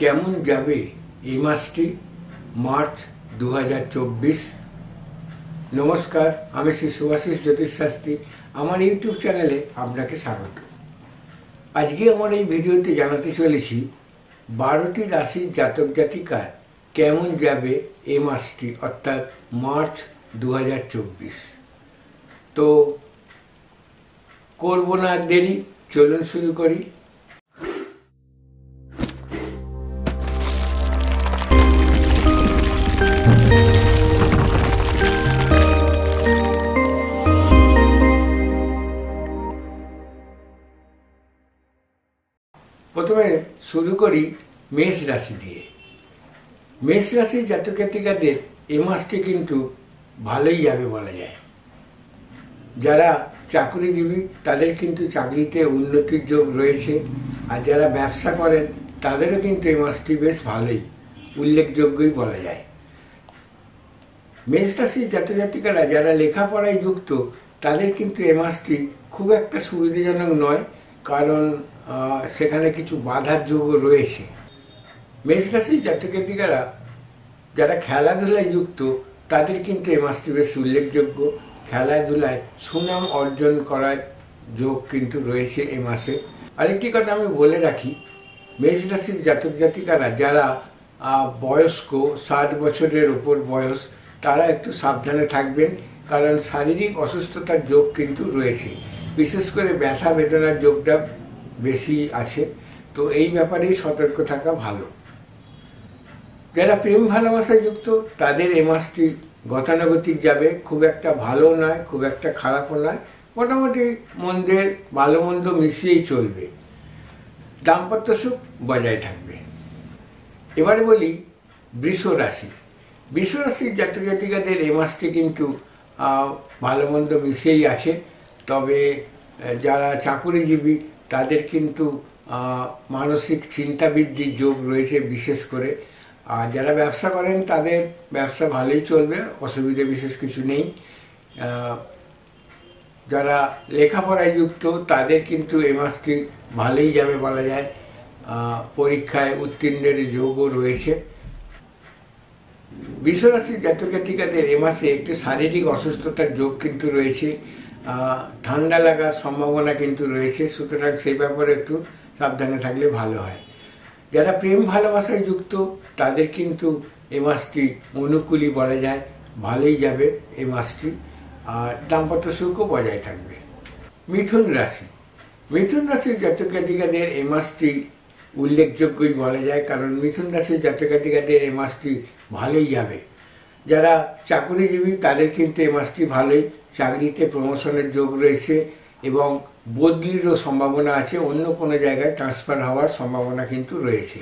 কেমন যাবে এই মাসটি মার্চ 2024। নমস্কার, আমি শ্রী সুভাষিস জ্যোতিষশাস্ত্রী। আমার ইউটিউব চ্যানেলে আপনাকে স্বাগত। আজকে আমার এই ভিডিওতে জানাতে চলেছি 12টি রাশির জাতক জাতিকার কেমন যাবে এই মাসটি অর্থাৎ মার্চ 2024। তো করব না দেরি, চলুন শুরু করি। প্রথমে শুরু করি মেষ রাশি দিয়ে। মেষ রাশির জাতক জাতিকাদের এ মাসটি কিন্তু ভালোই যাবে বলা যায়। যারা চাকরিজীবী তাদের কিন্তু চাকরিতে উন্নতির যোগ রয়েছে, আর যারা ব্যবসা করেন তাদেরও কিন্তু এই মাসটি বেশ ভালোই উল্লেখযোগ্যই বলা যায়। মেষ রাশির জাতক জাতিকারা যারা লেখাপড়ায় যুক্ত তাদের কিন্তু এ মাসটি খুব একটা সুবিধাজনক নয়, কারণ সেখানে কিছু বাধার যোগও রয়েছে। মেষ রাশির জাতক জাতিকারা যারা খেলাধুলায় যুক্ত তাদের কিন্তু এ মাসটি বেশ উল্লেখযোগ্য। খেলাধুলায় সুনাম অর্জন করার যোগ কিন্তু রয়েছে এ মাসে। আরেকটি কথা আমি বলে রাখি, মেষ রাশির জাতক জাতিকারা যারা বয়স্ক 60 বছরের উপর বয়স তারা একটু সাবধানে থাকবেন, কারণ শারীরিক অসুস্থতার যোগ কিন্তু রয়েছে। বিশেষ করে ব্যথা বেদনার যোগটা বেশি আছে, তো এই ব্যাপারেই সতর্ক থাকা ভালো। যারা প্রেম ভালোবাসায় যুক্ত তাদের এ মাসটি গতানুগতিক যাবে, খুব একটা ভালো নয়, খুব একটা খারাপও নয়, মোটামুটি মন্দের ভালো মন্দ মিশিয়েই চলবে। দাম্পত্য সুখ বজায় থাকবে। এবারে বলি বৃষ রাশি। বৃষ রাশির জাতক জাতিকাদের এ মাসটি কিন্তু ভালো মন্দ মিশিয়েই আছে, তবে যারা চাকুরিজীবী তাদের কিন্তু মানসিক চিন্তা বৃদ্ধির যোগ রয়েছে বিশেষ করে। আর যারা ব্যবসা করেন তাদের ব্যবসা ভালোই চলবে, অসুবিধা বিশেষ কিছু নেই। যারা লেখাপড়ায় যুক্ত তাদের কিন্তু এ মাসটি ভালোই যাবে বলা যায়। পরীক্ষায় উত্তীর্ণের যোগও রয়েছে। বৃষ রাশির জাতক জাতিকাদের এ মাসে একটি শারীরিক অসুস্থতার যোগ কিন্তু রয়েছে, ঠান্ডা লাগার সম্ভাবনা কিন্তু রয়েছে, সুতরাং সেই ব্যাপারে একটু সাবধানে থাকলে ভালো হয়। যারা প্রেম ভালোবাসায় যুক্ত তাদের কিন্তু এ মাসটি অনুকূলই বলা যায়, ভালোই যাবে এই মাসটি, আর দাম্পত্য সুখও বজায় থাকবে। মিথুন রাশি। মিথুন রাশির জাতক জাতিকাদের এই মাসটি উল্লেখযোগ্যই বলা যায়, কারণ মিথুন রাশির জাতক জাতিকাদের এই মাসটি ভালোই যাবে। যারা চাকরিজীবী তাদের কিন্তু এই মাসটি ভালোই, চাকরিতে প্রমোশনের যোগ রয়েছে এবং বদলিরও সম্ভাবনা আছে, অন্য কোনো জায়গায় ট্রান্সফার হওয়ার সম্ভাবনা কিন্তু রয়েছে,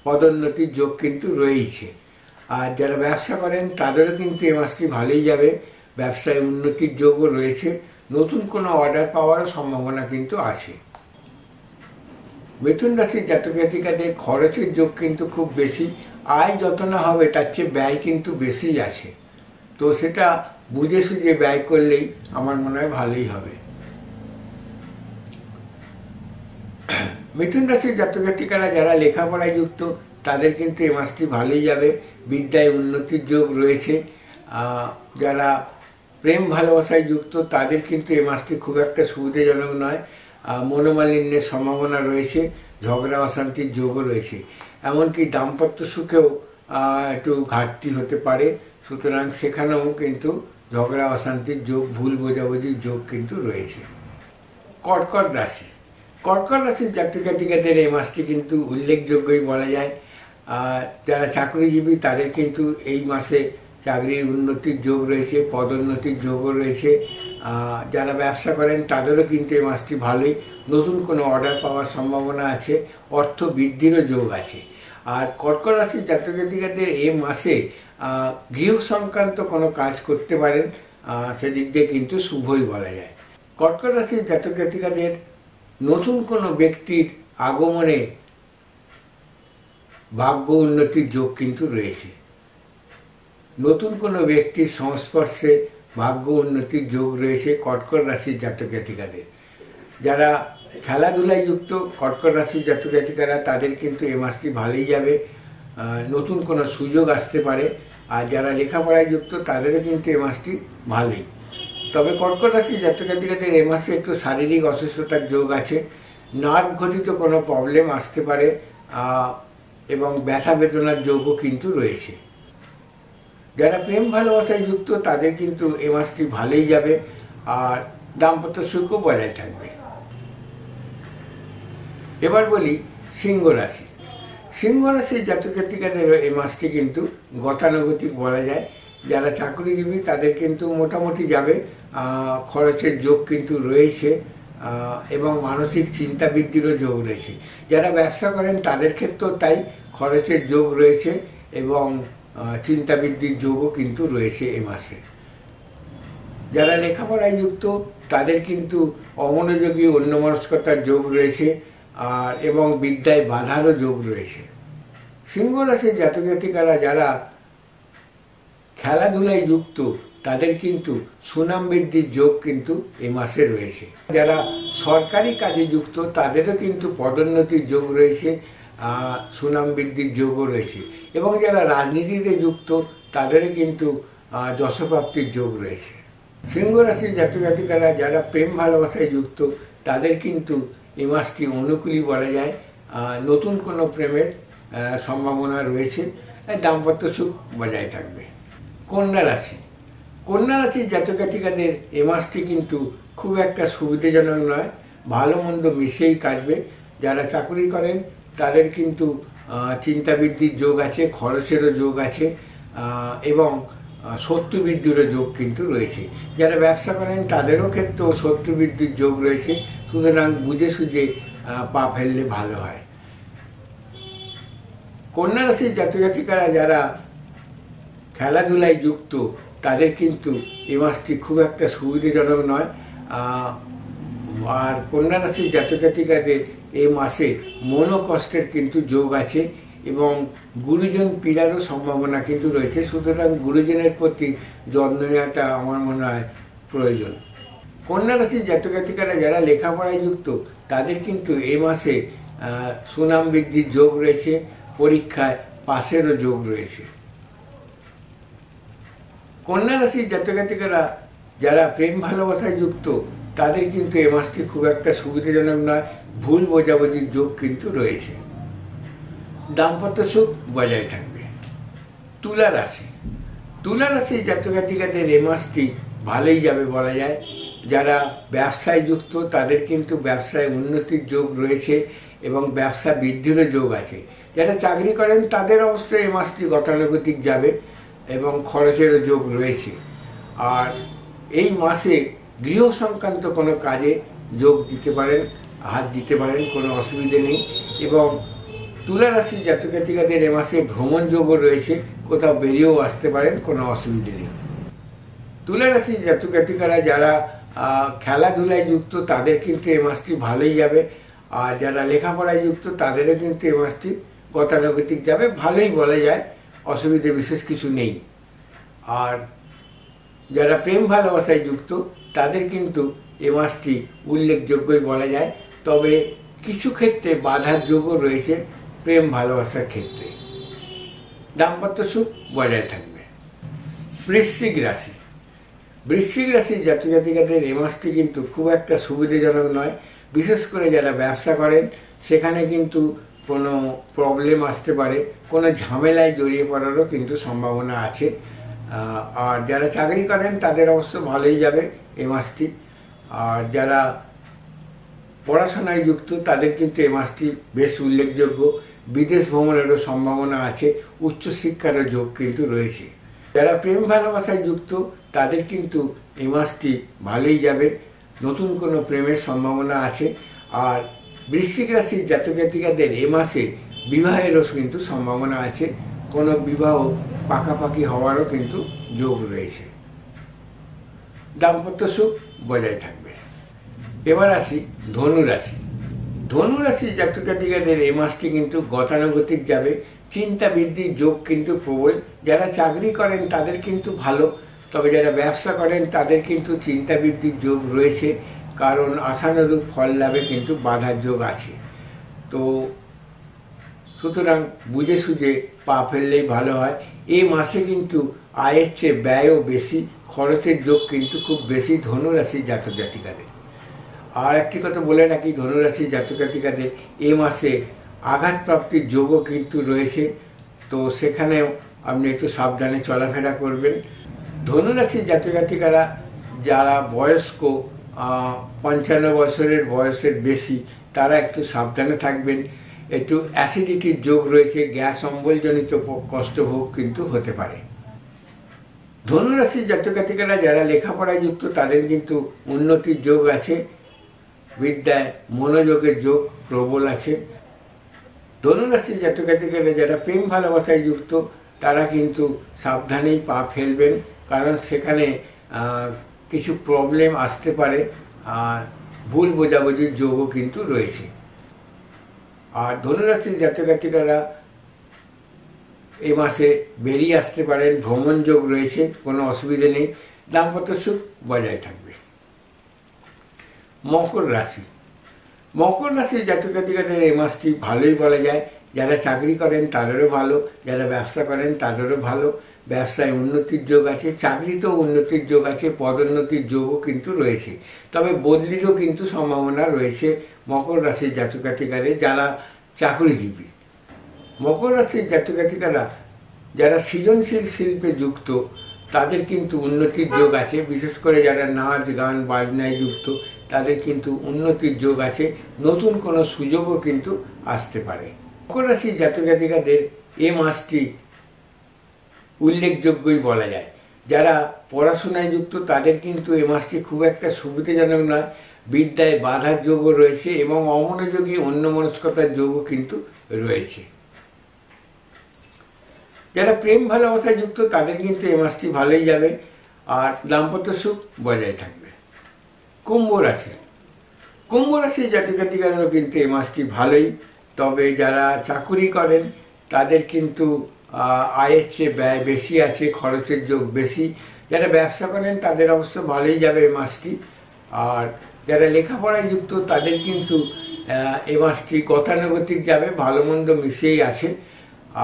পদোন্নতির যোগ কিন্তু রয়েছে। আর যারা ব্যবসা করেন তাদেরও কিন্তু এই মাসটি ভালোই যাবে, ব্যবসায় উন্নতির যোগও রয়েছে, নতুন কোনো অর্ডার পাওয়ারও সম্ভাবনা কিন্তু আছে। মিথুন রাশির জাতক জাতিকাদের খরচের যোগ কিন্তু খুব বেশি, আয় যত না হবে তার চেয়ে ব্যয় কিন্তু বেশিই আছে, তো সেটা বুঝে সুঝে ব্যয় করলেই আমার মনে হয় ভালোই হবে। মিথুন রাশির জাতক জাতিকারা যারা লেখাপড়ায় যুক্ত তাদের কিন্তু এই মাসটি ভালোই যাবে, বিদ্যায় উন্নতির যোগ রয়েছে। যারা প্রেম ভালোবাসায় যুক্ত তাদের কিন্তু এই মাসটি খুব একটা সুবিধাজনক নয়, মনোমালিন্যের সম্ভাবনা রয়েছে, ঝগড়া অশান্তির যোগও রয়েছে, এমনকি দাম্পত্য সুখেও একটু ঘাটতি হতে পারে, সুতরাং সেখানেও কিন্তু ঝগড়া অশান্তির যোগ, ভুল বোঝাবুঝির যোগ কিন্তু রয়েছে। কর্কট রাশি। কর্কট রাশির জাতক জাতিকাদের এই মাসটি কিন্তু উল্লেখযোগ্যই বলা যায়। যারা চাকরিজীবী তাদের কিন্তু এই মাসে চাকরির উন্নতির যোগ রয়েছে, পদোন্নতির যোগও রয়েছে। যারা ব্যবসা করেন তাদেরও কিন্তু এই মাসটি ভালোই, নতুন কোনো অর্ডার পাওয়ার সম্ভাবনা আছে, অর্থ বৃদ্ধিরও যোগ আছে। আর কর্কট রাশির জাতক জাতিকাদের এই মাসে গৃহ সংক্রান্ত কোনো কাজ করতে পারেন, সেদিক দিয়ে কিন্তু শুভই বলা যায়। কর্কট রাশির জাতক জাতিকাদের নতুন কোনো ব্যক্তির আগমনে ভাগ্য উন্নতির যোগ কিন্তু রয়েছে। নতুন কোনো ব্যক্তির সংস্পর্শে ভাগ্য উন্নতির যোগ রয়েছে কর্কট রাশির জাতক জাতিকাদের। যারা খেলাধুলায় যুক্ত কর্কট রাশির জাতক জাতিকারা তাদের কিন্তু এই মাসটি ভালোই যাবে। নতুন কোনো সুযোগ আসতে পারে। আর যারা লেখাপড়ায় যুক্ত তাদেরও কিন্তু এই মাসটি ভালোই। তবে কর্কট রাশির জাতক জাতিকাদের এই মাসে একটু শারীরিক অসুস্থতার যোগ আছে। নার্ভ ঘটিত কোনো প্রবলেম আসতে পারে এবং ব্যথা বেদনার যোগও কিন্তু রয়েছে। যারা প্রেম ভালোবাসায় যুক্ত তাদের কিন্তু এই মাসটি ভালোই যাবে আর দাম্পত্য সুখও বজায় থাকবে। এবার বলি সিংহ রাশি। সিংহ রাশির জাতক জাতিকাদের এই মাসটি কিন্তু গতানুগতিক বলা যায়। যারা চাকরিজীবী তাদের কিন্তু মোটামুটি যাবে, খরচের যোগ কিন্তু রয়েছে এবং মানসিক চিন্তা বৃদ্ধিরও যোগ রয়েছে। যারা ব্যবসা করেন তাদের ক্ষেত্রেও তাই, খরচের যোগ রয়েছে এবং চিন্তা বৃদ্ধির যোগও কিন্তু রয়েছে এ মাসে। যারা লেখাপড়ায় যুক্ত তাদের কিন্তু অমনোযোগী অন্যমনস্কতার যোগ রয়েছে আর এবং বিদ্যায় বাধারও যোগ রয়েছে। সিংহ রাশির জাতক জাতিকারা যারা খেলাধুলায় যুক্ত তাদের কিন্তু সুনাম বৃদ্ধির যোগ কিন্তু এ মাসে রয়েছে। যারা সরকারি কাজে যুক্ত তাদেরও কিন্তু পদোন্নতির যোগ রয়েছে, সুনাম বৃদ্ধির যোগও রয়েছে। এবং যারা রাজনীতিতে যুক্ত তাদেরও কিন্তু যশপ্রাপ্তির যোগ রয়েছে। সিংহ রাশির জাতক জাতিকারা যারা প্রেম ভালোবাসায় যুক্ত তাদের কিন্তু এই মাসটি অনুকূলই বলা যায়। নতুন কোনো প্রেমের সম্ভাবনা রয়েছে, দাম্পত্য সুখ বজায় থাকবে। কন্যা রাশি। কন্যা রাশির জাতক জাতিকাদের এ মাসটি কিন্তু খুব একটা সুবিধাজনক নয়, ভালো মন্দ মিশেই কাটবে। যারা চাকরি করেন তাদের কিন্তু চিন্তা বৃদ্ধির যোগ আছে, খরচেরও যোগ আছে এবং শত্রু বৃদ্ধিরও যোগ কিন্তু রয়েছে। যারা ব্যবসা করেন তাদেরও ক্ষেত্রেও শত্রু বৃদ্ধির যোগ রয়েছে, সুতরাং বুঝে সুঝে পা ফেললে ভালো হয়। কন্যা রাশির জাতক জাতিকারা যারা খেলাধুলায় যুক্ত তাদের কিন্তু এই মাসটি খুব একটা সুবিধাজনক নয়। আর কন্যা রাশির জাতক জাতিকাদের এই মাসে মনোকষ্টের কিন্তু যোগ আছে এবং গুরুজন পীড়ারও সম্ভাবনা কিন্তু রয়েছে, সুতরাং গুরুজনের প্রতি যত্ন নেওয়াটা আমার মনে হয় প্রয়োজন। কন্যা রাশির জাতক জাতিকারা যারা লেখাপড়ায় যুক্ত তাদের কিন্তু এই মাসে সুনাম বৃদ্ধির যোগ রয়েছে, পরীক্ষায় পাশেরও যোগ রয়েছে। কন্যা রাশির জাতক জাতিকারা যারা প্রেম ভালোবাসায় যুক্ত তাদের কিন্তু এ মাসটি খুব একটা সুবিধাজনক নয়, ভুল বোঝাবুঝির যোগ কিন্তু রয়েছে। দাম্পত্য সুখ বজায় থাকবে। তুলা রাশি। তুলা রাশির জাতক জাতিকাদের এ মাসটি ভালোই যাবে বলা যায়। যারা ব্যবসায় যুক্ত তাদের কিন্তু ব্যবসায় উন্নতির যোগ রয়েছে এবং ব্যবসা বৃদ্ধিরও যোগ আছে। যারা চাকরি করেন তাদের অবশ্যই এই মাসটি গতানুগতিক যাবে এবং খরচেরও যোগ রয়েছে। আর এই মাসে গৃহ সংক্রান্ত কোনো কাজে যোগ দিতে পারেন, হাত দিতে পারেন, কোনো অসুবিধে নেই। এবং তুলা রাশির জাতক জাতিকাদের এ মাসে ভ্রমণ যোগও রয়েছে, কোথাও বেরিয়েও আসতে পারেন, কোনো অসুবিধে নেই। তুলা রাশির জাতক জাতিকারা যারা খেলাধুলায় যুক্ত তাদের কিন্তু এ মাসটি ভালোই যাবে। আর যারা লেখাপড়ায় যুক্ত তাদেরও কিন্তু এ মাসটি গতানুগতিক যাবে, ভালোই বলা যায়, অসুবিধে বিশেষ কিছু নেই। আর যারা প্রেম ভালোবাসায় যুক্ত তাদের কিন্তু এ মাসটি উল্লেখযোগ্যই বলা যায়, তবে কিছু ক্ষেত্রে বাধার যোগও রয়েছে প্রেম ভালোবাসার ক্ষেত্রে। দাম্পত্য সুখ বজায় থাকবে। বৃশ্চিক রাশি। বৃশ্চিক রাশির জাতক জাতিকাদের এ মাসটি কিন্তু খুব একটা সুবিধাজনক নয়, বিশেষ করে যারা ব্যবসা করেন সেখানে কিন্তু কোনো প্রবলেম আসতে পারে, কোনো ঝামেলায় জড়িয়ে পড়ারও কিন্তু সম্ভাবনা আছে। আর যারা চাকরি করেন তাদের অবশ্য ভালোই যাবে এ মাসটি। আর যারা পড়াশোনায় যুক্ত তাদের কিন্তু এ মাসটি বেশ উল্লেখযোগ্য, বিদেশ ভ্রমণেরও সম্ভাবনা আছে, উচ্চশিক্ষারও যোগ কিন্তু রয়েছে। যারা প্রেম ভালোবাসায় যুক্ত তাদের কিন্তু এই মাসটি ভালোই যাবে, নতুন কোনো প্রেমের সম্ভাবনা আছে। আর বৃশ্চিক রাশির জাতক জাতিকাদের এ মাসে বিবাহেরও কিন্তু সম্ভাবনা আছে, কোনো বিবাহ পাকাপাকি হওয়ারও কিন্তু যোগ রয়েছে। দাম্পত্য সুখ বজায় থাকবে। এবার আসি ধনু রাশি। ধনু রাশির জাতক জাতিকাদের এই মাসটি কিন্তু গতানুগতিক যাবে, চিন্তা বৃদ্ধির যোগ কিন্তু প্রবল। যারা চাকরি করেন তাদের কিন্তু ভালো, তবে যারা ব্যবসা করেন তাদের কিন্তু চিন্তা বৃদ্ধির যোগ রয়েছে, কারণ আশানুরূপ ফল লাভে কিন্তু বাধার যোগ আছে। তো সুতরাং বুঝে সুঝে পা ফেললেই ভালো হয়। এই মাসে কিন্তু আয়ের চেয়ে ব্যয়ও বেশি, খরচের যোগ কিন্তু খুব বেশি ধনুরাশির জাতক জাতিকাদের। আর একটি কথা বলে রাখি, ধনুরাশির জাতক জাতিকাদের এ মাসে আঘাতপ্রাপ্তির যোগও কিন্তু রয়েছে, তো সেখানেও আপনি একটু সাবধানে চলাফেরা করবেন। ধনুরাশির জাতক জাতিকারা যারা বয়স্ক 55 বছরের বয়সের বেশি, তারা একটু সাবধানে থাকবেন। একটু অ্যাসিডিটির যোগ রয়েছে, গ্যাস অম্বলজনিত কষ্টভোগ কিন্তু হতে পারে। ধনুরাশির জাতক জাতিকারা যারা লেখাপড়ায় যুক্ত তাদের কিন্তু উন্নতির যোগ আছে, বিদ্যায় মনোযোগের যোগ প্রবল আছে। ধনুরাশির জাতক জাতিকারা যারা প্রেম ভালোবাসায় যুক্ত তারা কিন্তু সাবধানেই পা ফেলবেন, কারণ সেখানে কিছু প্রবলেম আসতে পারে, আর ভুল বোঝাবুঝির যোগও কিন্তু রয়েছে। আর ধনুরাশির জাতক জাতিকারা এই মাসে বেরিয়ে আসতে পারেন, ভ্রমণ যোগ রয়েছে, কোনো অসুবিধে নেই, দাম্পত্য সুখ বজায় থাকবে। মকর রাশি, মকর রাশির জাতক জাতিকাদের এই মাসটি ভালোই বলা যায়। যারা চাকরি করেন তাদেরও ভালো, যারা ব্যবসা করেন তাদেরও ভালো। ব্যবসায় উন্নতির যোগ আছে, চাকরিতেও উন্নতির যোগ আছে, পদোন্নতির যোগও কিন্তু রয়েছে। তবে বদলিরও কিন্তু সম্ভাবনা রয়েছে মকর রাশির জাতক জাতিকাদের যারা চাকরিজীবী। মকর রাশির জাতক জাতিকারা যারা সৃজনশীল শিল্পে যুক্ত তাদের কিন্তু উন্নতির যোগ আছে, বিশেষ করে যারা নাচ গান বাজনায় যুক্ত তাদের কিন্তু উন্নতির যোগ আছে, নতুন কোনো সুযোগও কিন্তু আসতে পারে। মকর রাশির জাতক জাতিকাদের এ মাসটি উল্লেখযোগ্যই বলা যায়। যারা পড়াশোনায় যুক্ত তাদের কিন্তু এ মাসটি খুব একটা সুবিধাজনক নয়, বিদ্যায় বাধার যোগও রয়েছে এবং অমনোযোগী অন্যমনস্কতার যোগও কিন্তু রয়েছে। যারা প্রেম ভালোবাসায় যুক্ত তাদের কিন্তু এ মাসটি ভালোই যাবে, আর দাম্পত্য সুখ বজায় থাকবে। কুম্ভ রাশি, কুম্ভ রাশির জাতক জাতিকাদেরও কিন্তু এ মাসটি ভালোই, তবে যারা চাকুরি করেন তাদের কিন্তু আয়ের চেয়ে ব্যয় বেশি আছে, খরচের যোগ বেশি। যারা ব্যবসা করেন তাদের অবশ্য ভালোই যাবে এ মাসটি। আর যারা লেখাপড়ায় যুক্ত তাদের কিন্তু এ মাসটি গতানুগতিক যাবে, ভালো মন্দ মিশিয়েই আছে।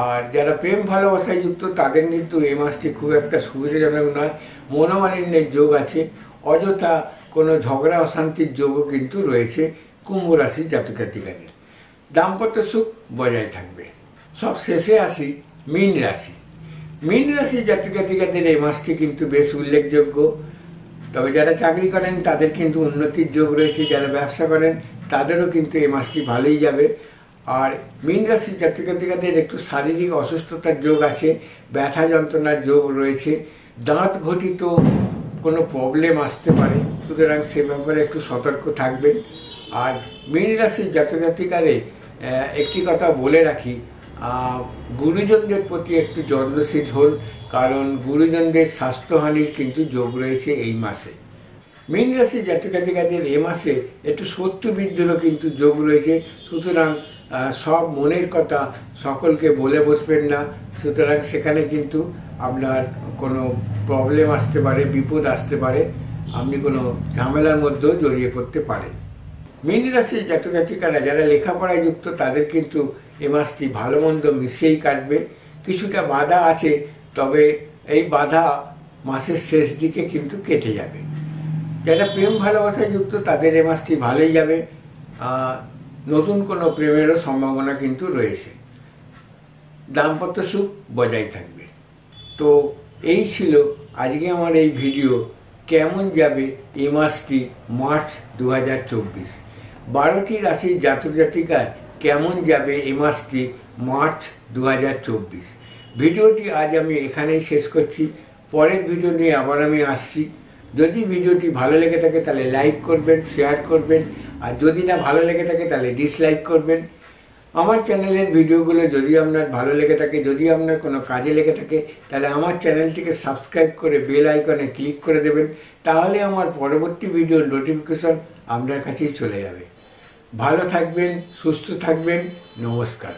আর যারা প্রেম ভালোবাসায় যুক্ত তাদের কিন্তু এ মাসটি খুব একটা সুবিধাজনক নয়, মনোমালিন্যের যোগ আছে, অযথা কোনো ঝগড়া অশান্তির যোগও কিন্তু রয়েছে কুম্ভ রাশির জাতক জাতিকাদের। দাম্পত্য সুখ বজায় থাকবে। সব শেষে আসি মীন রাশি। মীন রাশির জাতক জাতিকাদের এই মাসটি কিন্তু বেশ উল্লেখযোগ্য, তবে যারা চাকরি করেন তাদের কিন্তু উন্নতির যোগ রয়েছে, যারা ব্যবসা করেন তাদেরও কিন্তু এই মাসটি ভালোই যাবে। আর মীন রাশির জাতক জাতিকাদের একটু শারীরিক অসুস্থতার যোগ আছে, ব্যথা যন্ত্রণার যোগ রয়েছে, দাঁত ঘটিত কোনো প্রবলেম আসতে পারে, সুতরাং সে ব্যাপারে একটু সতর্ক থাকবেন। আর মীন রাশির জাতক জাতিকারে একটি কথা বলে রাখি, গুরুজনদের প্রতি একটু যত্নশীল হন, কারণ গুরুজনদের স্বাস্থ্যহানির কিন্তু যোগ রয়েছে এই মাসে। মীন রাশির জাতক জাতিকাদের এ মাসে একটু শত্রু বিদ্রোহ কিন্তু যোগ রয়েছে, সুতরাং সব মনের কথা সকলকে বলে বসবেন না, সুতরাং সেখানে কিন্তু আপনার কোনো প্রবলেম আসতে পারে, বিপদ আসতে পারে, আপনি কোনো ঝামেলার মধ্যেও জড়িয়ে পড়তে পারেন। মীন রাশির জাতক জাতিকারা যারা লেখাপড়ায় যুক্ত তাদের কিন্তু এ মাসটি ভালো মন্দ মিশিয়েই কাটবে। কিছুটা বাধা আছে, তবে এই বাধা মাসের শেষ দিকে কিন্তু কেটে যাবে। যারা প্রেম ভালোবাসায় যুক্ত তাদের এ মাসটি ভালোই যাবে, নতুন কোনো প্রেমেরও সম্ভাবনা কিন্তু রয়েছে। দাম্পত্য সুখ বজায় থাকবে। তো এই ছিল আজকে আমার এই ভিডিও, কেমন যাবে এই মাসটি মার্চ 2024। 12টি রাশির জাতক জাতিকার কেমন যাবে এই মাসটি মার্চ 2024। ভিডিওটি আজ আমি এখানেই শেষ করছি, পরের ভিডিও নিয়ে আবার আমি আসছি। যদি ভিডিওটি ভালো লেগে থাকে তাহলে লাইক করবেন, শেয়ার করবেন, আর যদি না ভালো লেগে থাকে তাহলে ডিসলাইক করবেন। আমার চ্যানেলের ভিডিওগুলো যদি আপনার ভালো লেগে থাকে, যদি আপনার কোনো কাজে লেগে থাকে, তাহলে আমার চ্যানেলটিকে সাবস্ক্রাইব করে বেল আইকনে ক্লিক করে দেবেন, তাহলে আমার পরবর্তী ভিডিওর নোটিফিকেশন আপনার কাছেই চলে যাবে। ভালো থাকবেন, সুস্থ থাকবেন, নমস্কার।